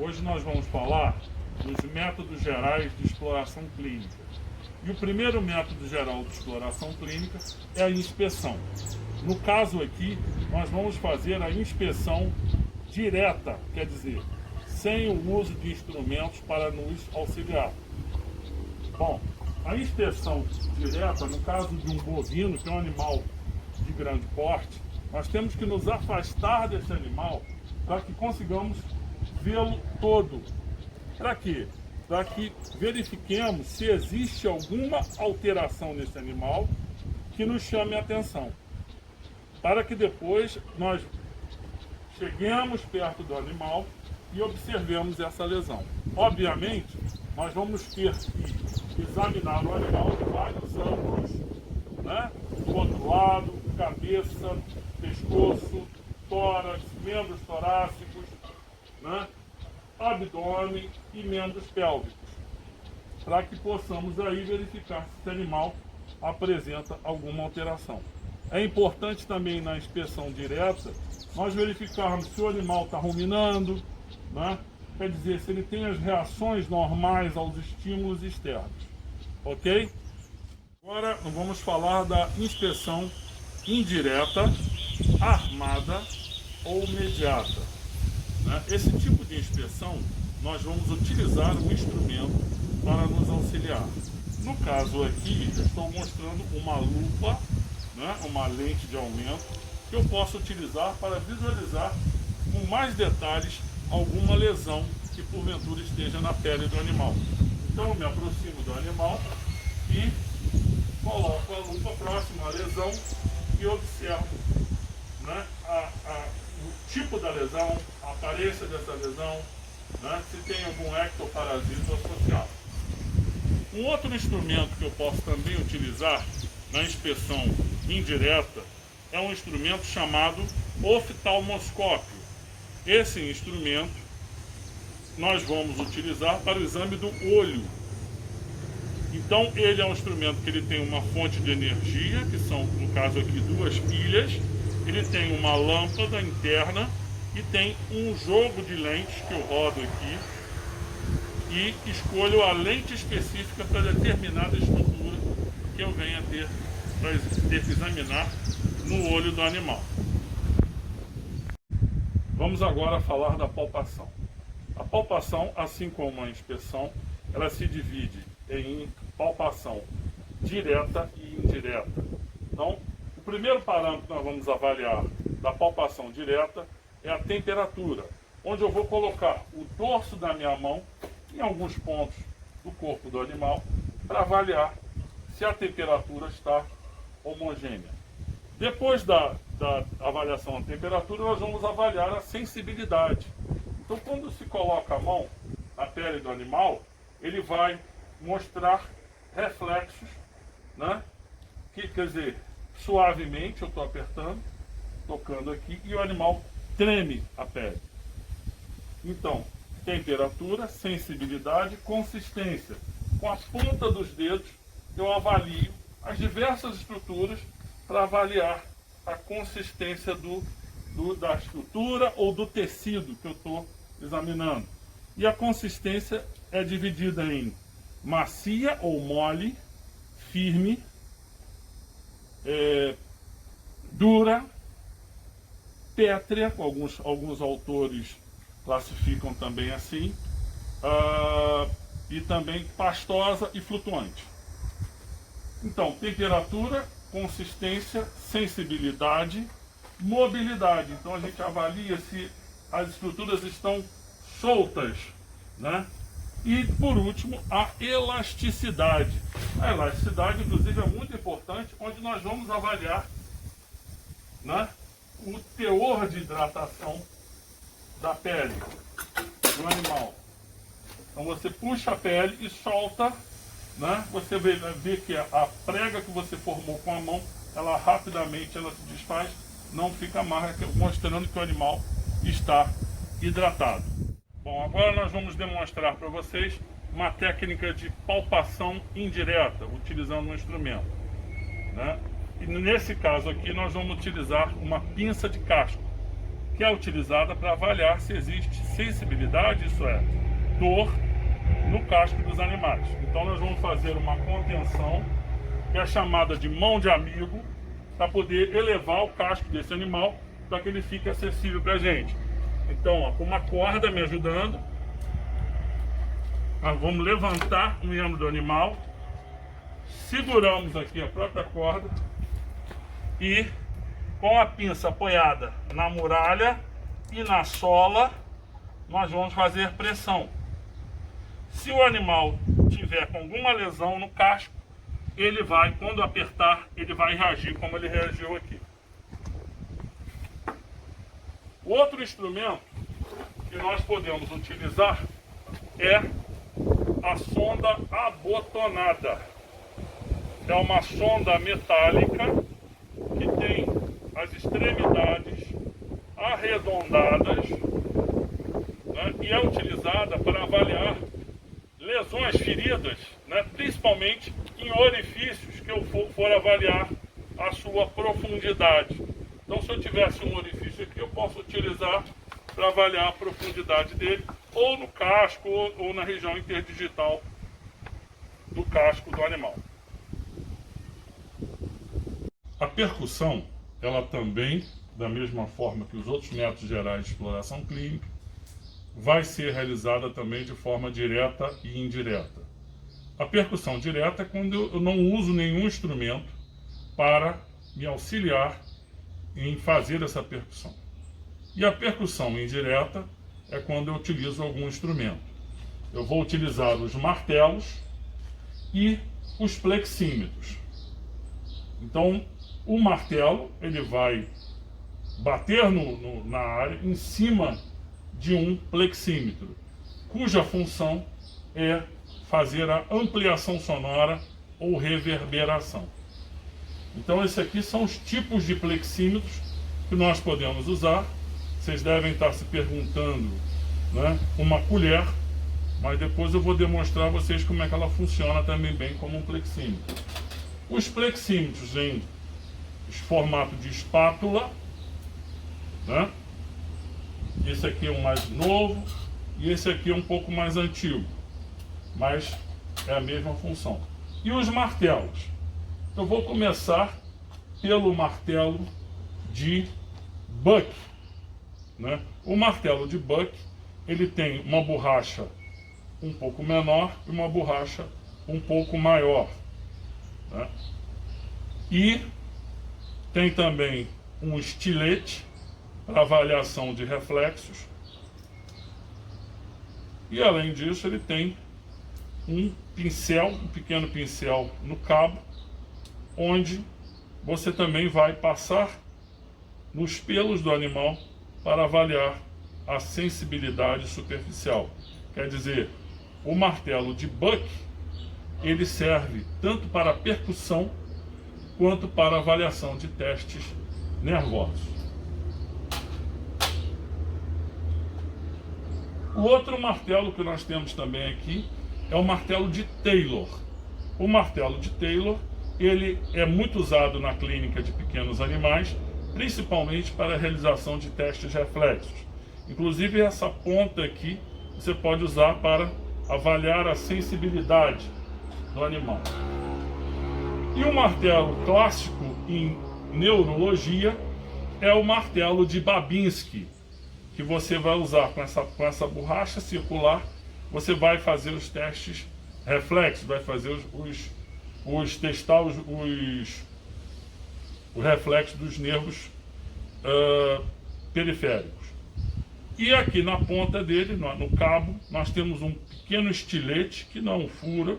Hoje nós vamos falar dos métodos gerais de exploração clínica. E o primeiro método geral de exploração clínica é a inspeção. No caso aqui, nós vamos fazer a inspeção direta, quer dizer, sem o uso de instrumentos para nos auxiliar. Bom, a inspeção direta, no caso de um bovino, que é um animal de grande porte, nós temos que nos afastar desse animal para que consigamos vê-lo todo. Para quê? Para que verifiquemos se existe alguma alteração nesse animal que nos chame a atenção. Para que depois nós cheguemos perto do animal e observemos essa lesão. Obviamente, nós vamos ter que examinar o animal de vários ângulos, né? Do outro lado, cabeça, pescoço, tórax, membros torácicos, né? Abdômen e membros pélvicos, para que possamos aí verificar se esse animal apresenta alguma alteração. É importante também na inspeção direta nós verificarmos se o animal está ruminando, né? Quer dizer, se ele tem as reações normais aos estímulos externos, ok? Agora vamos falar da inspeção indireta, armada ou mediata. Esse tipo de inspeção, nós vamos utilizar um instrumento para nos auxiliar. No caso aqui, eu estou mostrando uma lupa, né, uma lente de aumento, que eu posso utilizar para visualizar com mais detalhes alguma lesão que porventura esteja na pele do animal. Então eu me aproximo do animal e coloco a lupa próximo à lesão e observo, né, o tipo da lesão, a aparência dessa lesão, né, se tem algum ectoparasita associado. Um outro instrumento que eu posso também utilizar na inspeção indireta é um instrumento chamado oftalmoscópio. Esse instrumento nós vamos utilizar para o exame do olho. Então ele é um instrumento que ele tem uma fonte de energia, que são, no caso aqui, 2 pilhas. Ele tem uma lâmpada interna e tem um jogo de lentes que eu rodo aqui e escolho a lente específica para determinada estrutura que eu venha ter que examinar no olho do animal. Vamos agora falar da palpação. A palpação, assim como a inspeção, ela se divide em palpação direta e indireta. Então, o primeiro parâmetro que nós vamos avaliar da palpação direta é a temperatura, onde eu vou colocar o dorso da minha mão em alguns pontos do corpo do animal para avaliar se a temperatura está homogênea. Depois da avaliação da temperatura, nós vamos avaliar a sensibilidade. Então, quando se coloca a mão na pele do animal, ele vai mostrar reflexos, né? Que quer dizer, suavemente eu estou apertando, tocando aqui, e o animal treme a pele. Então, temperatura, sensibilidade, consistência. Com a ponta dos dedos, eu avalio as diversas estruturas para avaliar a consistência da estrutura ou do tecido que eu estou examinando. E a consistência é dividida em macia ou mole, firme, dura, pétrea, alguns autores classificam também assim, e também pastosa e flutuante. Então, temperatura, consistência, sensibilidade, mobilidade. Então a gente avalia se as estruturas estão soltas, né? E por último, a elasticidade. A elasticidade, inclusive, é muito importante, onde nós vamos avaliar, né, o teor de hidratação da pele do animal. Então você puxa a pele e solta, né? Você vê que a prega que você formou com a mão, ela rapidamente se desfaz, não fica marca, mostrando que o animal está hidratado. Bom, agora nós vamos demonstrar para vocês uma técnica de palpação indireta, utilizando um instrumento, né? E nesse caso aqui nós vamos utilizar uma pinça de casco, que é utilizada para avaliar se existe sensibilidade, isso é, dor, no casco dos animais. Então nós vamos fazer uma contenção, que é chamada de mão de amigo, para poder elevar o casco desse animal, para que ele fique acessível para a gente. Então, ó, com uma corda me ajudando, nós vamos levantar o membro do animal, seguramos aqui a própria corda e com a pinça apoiada na muralha e na sola, nós vamos fazer pressão. Se o animal tiver com alguma lesão no casco, ele vai, quando apertar, ele vai reagir como ele reagiu aqui. Outro instrumento que nós podemos utilizar é a sonda abotonada. É uma sonda metálica que tem as extremidades arredondadas, né, e é utilizada para avaliar lesões, feridas, né, principalmente em orifícios que eu for avaliar a sua profundidade. Então, se eu tivesse um orifício aqui, eu posso utilizar para avaliar a profundidade dele, ou no casco, ou na região interdigital do casco do animal. A percussão, ela também, da mesma forma que os outros métodos gerais de exploração clínica, vai ser realizada também de forma direta e indireta. A percussão direta é quando eu não uso nenhum instrumento para me auxiliar em fazer essa percussão. E a percussão indireta é quando eu utilizo algum instrumento. Eu vou utilizar os martelos e os plexímetros. Então, o martelo ele vai bater na área em cima de um plexímetro, cuja função é fazer a ampliação sonora ou reverberação. Então, esses aqui são os tipos de plexímetros que nós podemos usar. Vocês devem estar se perguntando, né, uma colher, mas depois eu vou demonstrar a vocês como é que ela funciona também bem como um plexímetro. Os plexímetros em formato de espátula, né? Esse aqui é um mais novo e esse aqui é um pouco mais antigo, mas é a mesma função. E os martelos? Eu vou começar pelo martelo de Buck, né? O martelo de Buck, ele tem uma borracha um pouco menor e uma borracha um pouco maior, né? E tem também um estilete para avaliação de reflexos. E além disso, ele tem um pincel, um pequeno pincel no cabo, onde você também vai passar nos pelos do animal para avaliar a sensibilidade superficial. Quer dizer, o martelo de Buck, ele serve tanto para percussão quanto para avaliação de testes nervosos. O outro martelo que nós temos também aqui é o martelo de Taylor. O martelo de Taylor, ele é muito usado na clínica de pequenos animais, principalmente para a realização de testes reflexos. Inclusive essa ponta aqui você pode usar para avaliar a sensibilidade do animal. E o martelo clássico em neurologia é o martelo de Babinski, que você vai usar com essa borracha circular. Você vai fazer os testes reflexos, vai fazer testar os reflexos dos nervos periféricos. E aqui na ponta dele, no cabo, nós temos um pequeno estilete que não fura,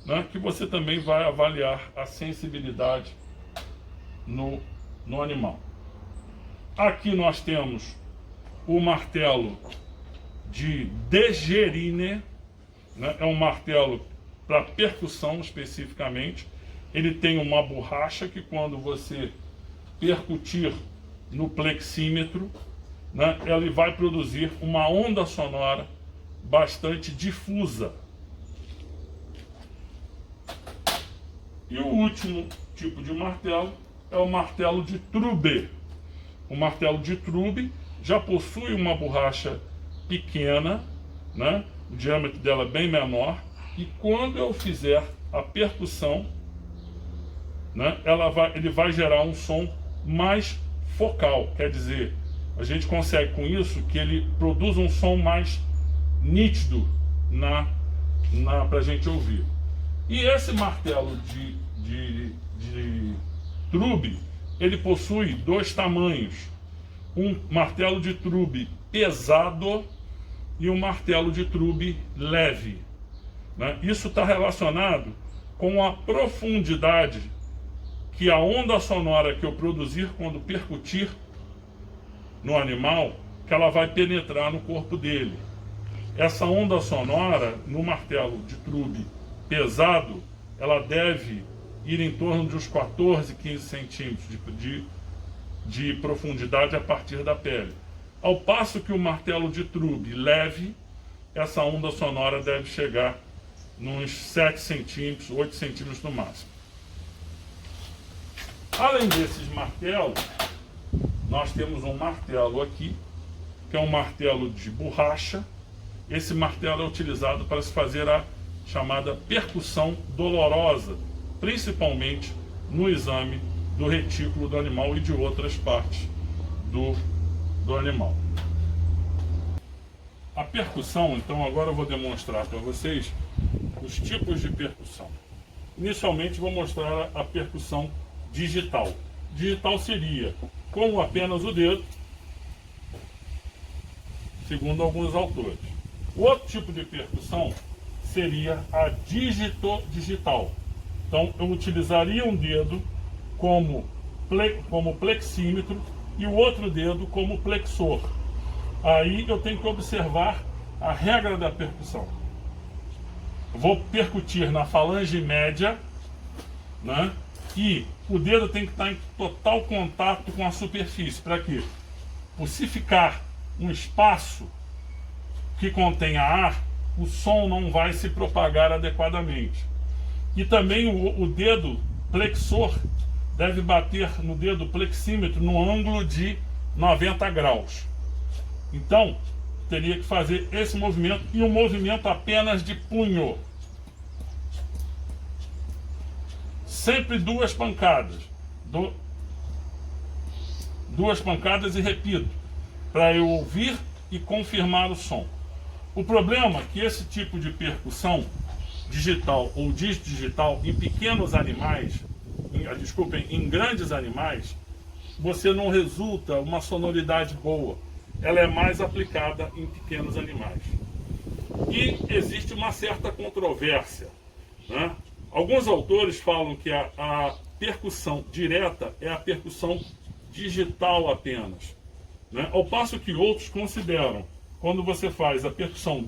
né, que você também vai avaliar a sensibilidade no animal. Aqui nós temos o martelo de Degerine, né, é um martelo para percussão especificamente. Ele tem uma borracha que quando você percutir no plexímetro, né, ele vai produzir uma onda sonora bastante difusa. E o último tipo de martelo é o martelo de Trube. O martelo de Trube, já possui uma borracha pequena, né? O diâmetro dela é bem menor, e quando eu fizer a percussão, né, ele vai gerar um som mais focal, quer dizer, a gente consegue com isso que ele produz um som mais nítido para a gente ouvir. E esse martelo de trube, ele possui dois tamanhos: um martelo de trube pesado e um martelo de trube leve, né? Isso está relacionado com a profundidade que a onda sonora que eu produzir quando percutir no animal, que ela vai penetrar no corpo dele. Essa onda sonora no martelo de trube pesado, ela deve ir em torno de uns 14, 15 centímetros de profundidade a partir da pele. Ao passo que o martelo de trube leve, essa onda sonora deve chegar nos 7 centímetros, 8 centímetros no máximo. Além desses martelos, nós temos um martelo aqui, que é um martelo de borracha. Esse martelo é utilizado para se fazer a chamada percussão dolorosa, principalmente no exame do retículo do animal e de outras partes do animal. A percussão, então, agora eu vou demonstrar para vocês os tipos de percussão. Inicialmente vou mostrar a percussão digital. Digital seria com apenas o dedo, segundo alguns autores. O outro tipo de percussão seria a digital. Então eu utilizaria um dedo como plexímetro e o outro dedo como plexor. Aí eu tenho que observar a regra da percussão. Vou percutir na falange média, né? E o dedo tem que estar em total contato com a superfície. Para quê? Por se ficar um espaço que contenha ar, o som não vai se propagar adequadamente. E também o dedo flexor deve bater no dedo plexímetro no ângulo de 90 graus. Então, teria que fazer esse movimento e um movimento apenas de punho. Sempre duas pancadas. Duas pancadas e repito, para eu ouvir e confirmar o som. O problema é que esse tipo de percussão digital ou digital em pequenos animais, em grandes animais, você não resulta uma sonoridade boa. Ela é mais aplicada em pequenos animais. E existe uma certa controvérsia, né? Alguns autores falam que a percussão direta é a percussão digital apenas, né? Ao passo que outros consideram, quando você faz a percussão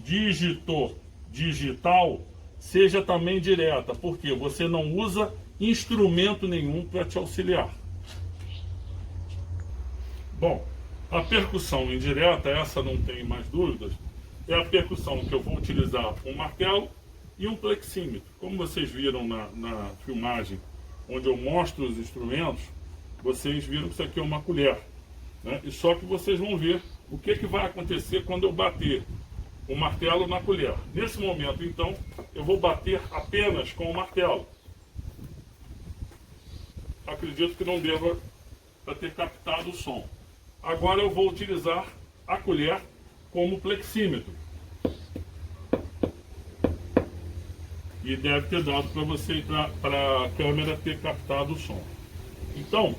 digital, seja também direta, porque você não usa instrumento nenhum para te auxiliar. Bom, a percussão indireta, essa não tem mais dúvidas, é a percussão que eu vou utilizar um martelo e um plexímetro. Como vocês viram na filmagem, onde eu mostro os instrumentos, vocês viram que isso aqui é uma colher, né? E só que vocês vão ver o que vai acontecer quando eu bater o martelo na colher. Nesse momento, então, eu vou bater apenas com o martelo. Acredito que não deva ter captado o som. Agora eu vou utilizar a colher como plexímetro. E deve ter dado para você, para a câmera ter captado o som. Então,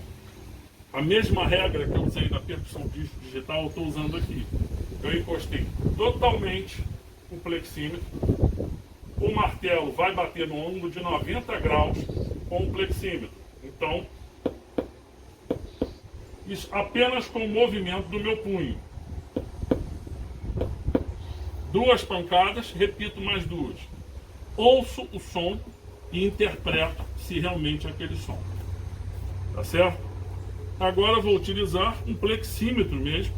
a mesma regra que eu usei na percussão digital, eu estou usando aqui. Eu encostei totalmente o plexímetro. O martelo vai bater no ângulo de 90 graus com o plexímetro. Então, isso apenas com o movimento do meu punho. Duas pancadas, repito mais duas. Ouço o som e interpreto se realmente é aquele som. Tá certo? Agora vou utilizar um plexímetro mesmo,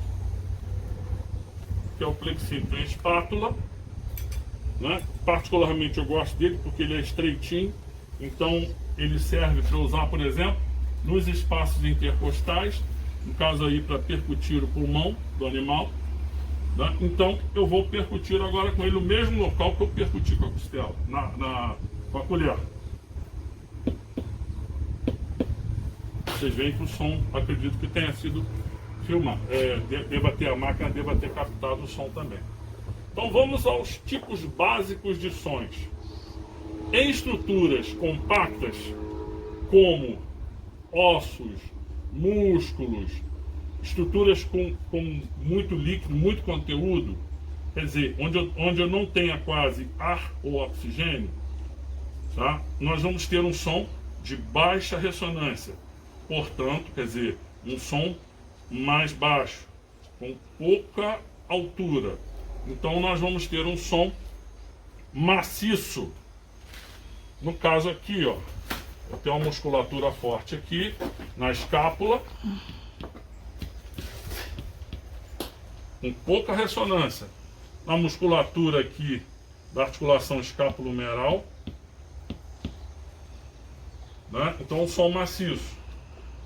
que é o plexímetro em espátula, né? Particularmente eu gosto dele porque ele é estreitinho, então ele serve para usar, por exemplo, nos espaços intercostais no caso aí para percutir o pulmão do animal, né? Então eu vou percutir agora com ele o mesmo local que eu percuti com a costela, com a colher. Vocês veem que o som, acredito que tenha sido filmado, a máquina deva ter captado o som também. Então vamos aos tipos básicos de sons. Em estruturas compactas, como ossos, músculos, estruturas com muito líquido, muito conteúdo, quer dizer, onde eu não tenha quase ar ou oxigênio, tá? Nós vamos ter um som de baixa ressonância, portanto, quer dizer, um som mais baixo, com pouca altura. Então nós vamos ter um som maciço. No caso aqui, ó, eu tenho uma musculatura forte aqui na escápula, com pouca ressonância. Na musculatura aqui da articulação escapulohumeral, né? Então um som maciço.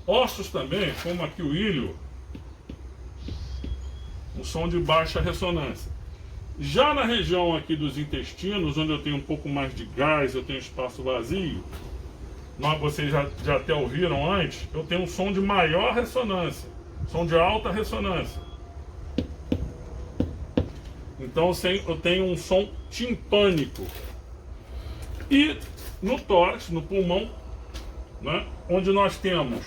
Ossos também, como aqui o ilho, um som de baixa ressonância. Já na região aqui dos intestinos, onde eu tenho um pouco mais de gás, eu tenho espaço vazio, vocês já até ouviram antes, eu tenho um som de maior ressonância, som de alta ressonância. Então eu tenho um som timpânico. E no tórax, no pulmão, né, onde nós temos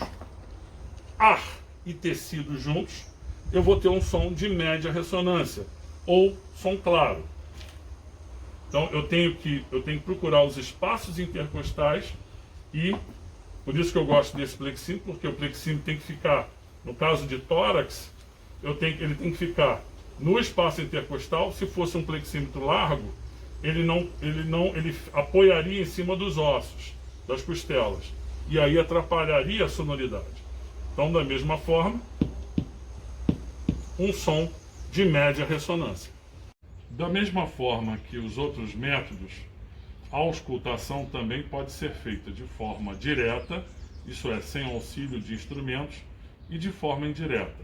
ar e tecido juntos, eu vou ter um som de média ressonância, ou som claro. Então eu tenho que procurar os espaços intercostais, e por isso que eu gosto desse plexímetro, porque o plexímetro tem que ficar, no caso de tórax, ele tem que ficar no espaço intercostal. Se fosse um plexímetro largo, ele apoiaria em cima dos ossos, das costelas, e aí atrapalharia a sonoridade. Então, da mesma forma, um som de média ressonância. Da mesma forma que os outros métodos, a auscultação também pode ser feita de forma direta, isso é, sem auxílio de instrumentos, e de forma indireta.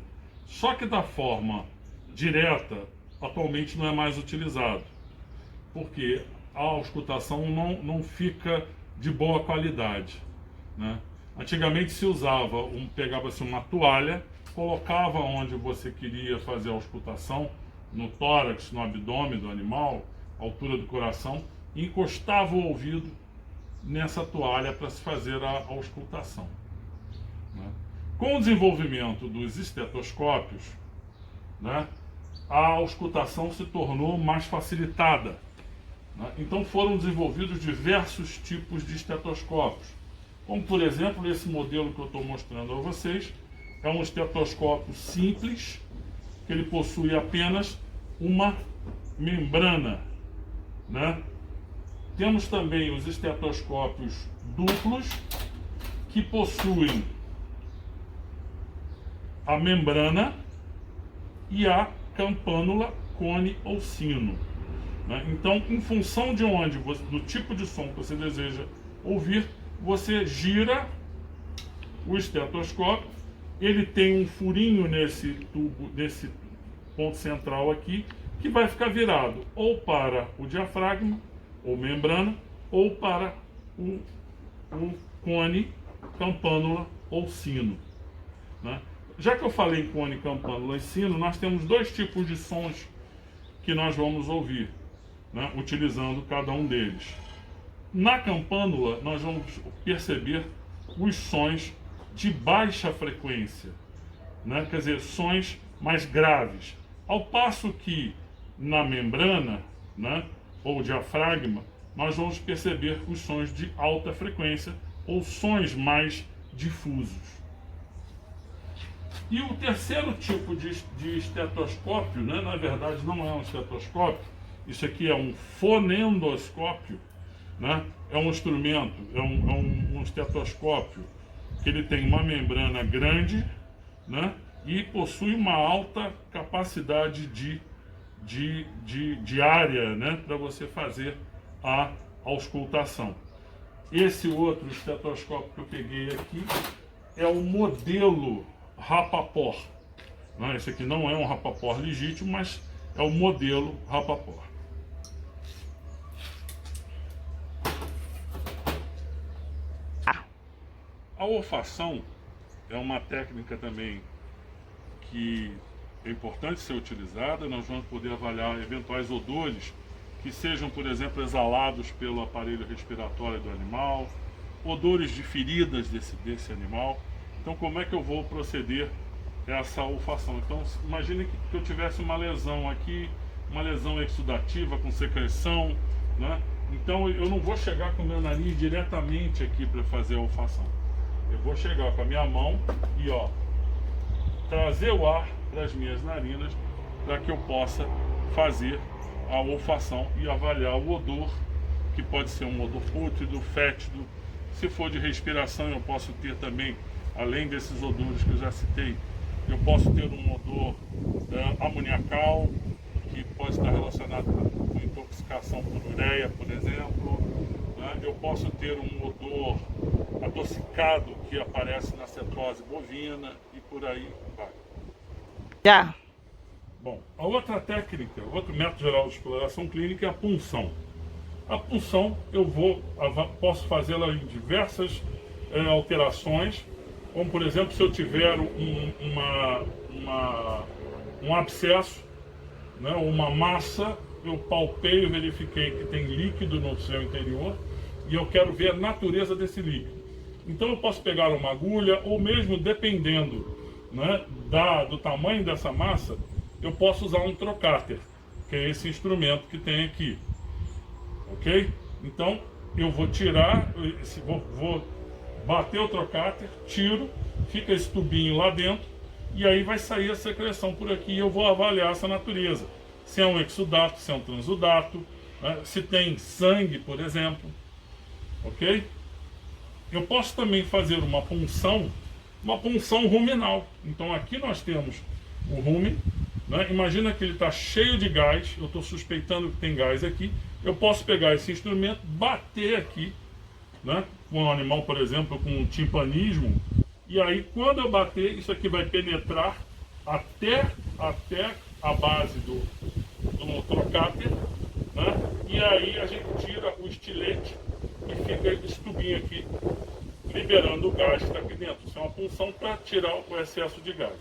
Só que da forma direta, atualmente não é mais utilizado, porque a auscultação não fica de boa qualidade, né? Antigamente se usava, pegava-se uma toalha, colocava onde você queria fazer a auscultação, no tórax, no abdômen do animal, altura do coração, e encostava o ouvido nessa toalha para se fazer a auscultação, né? Com o desenvolvimento dos estetoscópios, né, a auscultação se tornou mais facilitada, né? Então foram desenvolvidos diversos tipos de estetoscópios, como por exemplo esse modelo que eu estou mostrando a vocês. É um estetoscópio simples, que ele possui apenas uma membrana, né? Temos também os estetoscópios duplos, que possuem a membrana e a campânula, cone ou sino, né? Então, em função do tipo de som que você deseja ouvir, você gira o estetoscópio. Ele tem um furinho nesse tubo, nesse ponto central aqui, que vai ficar virado ou para o diafragma, ou membrana, ou para o cone, campânula ou sino, né? Já que eu falei em cone, campânula e sino, nós temos dois tipos de sons que nós vamos ouvir, né, utilizando cada um deles. Na campânula, nós vamos perceber os sons de baixa frequência, né? Quer dizer, sons mais graves. Ao passo que na membrana, né, ou diafragma, nós vamos perceber os sons de alta frequência, ou sons mais difusos. E o terceiro tipo de estetoscópio, né, na verdade não é um estetoscópio, isso aqui é um fonendoscópio, né? É um instrumento, é um estetoscópio que ele tem uma membrana grande, né, e possui uma alta capacidade de área, né, para você fazer a auscultação. Esse outro estetoscópio que eu peguei aqui é o modelo Rapaport. Né? Esse aqui não é um Rapaport legítimo, mas é o modelo Rapaport. A olfação é uma técnica também que é importante ser utilizada. Nós vamos poder avaliar eventuais odores que sejam, por exemplo, exalados pelo aparelho respiratório do animal, odores de feridas desse animal. Então, como é que eu vou proceder essa olfação? Então, imagine que eu tivesse uma lesão aqui, uma lesão exudativa com secreção, né? Então, eu não vou chegar com o meu nariz diretamente aqui para fazer a olfação. Eu vou chegar com a minha mão e trazer o ar para as minhas narinas para que eu possa fazer a olfação e avaliar o odor, que pode ser um odor pútrido, fétido. Se for de respiração, eu posso ter também, além desses odores que eu já citei, eu posso ter um odor amoniacal, que pode estar relacionado com intoxicação por ureia, por exemplo. Eu posso ter um odor adocicado que aparece na cetose bovina e por aí vai. Já. Bom, a outra técnica, outro método geral de exploração clínica é a punção. A punção posso fazê-la em diversas alterações, como por exemplo se eu tiver um abscesso, né, uma massa, eu palpei e verifiquei que tem líquido no seu interior e eu quero ver a natureza desse líquido. Então eu posso pegar uma agulha ou mesmo dependendo, né, do tamanho dessa massa, eu posso usar um trocáter, que é esse instrumento que tem aqui. Ok? Então eu vou tirar, vou bater o trocáter, tiro, fica esse tubinho lá dentro e aí vai sair a secreção por aqui e eu vou avaliar essa natureza. Se é um exudato, se é um transudato, né? Se tem sangue, por exemplo. Ok? Eu posso também fazer uma punção ruminal. Então aqui nós temos o rumen, né? Imagina que ele está cheio de gás, eu estou suspeitando que tem gás aqui. Eu posso pegar esse instrumento, bater aqui, né? Com um animal, por exemplo, com um timpanismo, e aí quando eu bater, isso aqui vai penetrar até a base do trocáter, né? E aí a gente tira o estilete e fica esse tubinho aqui liberando o gás que está aqui dentro. Isso é uma punção para tirar o excesso de gás.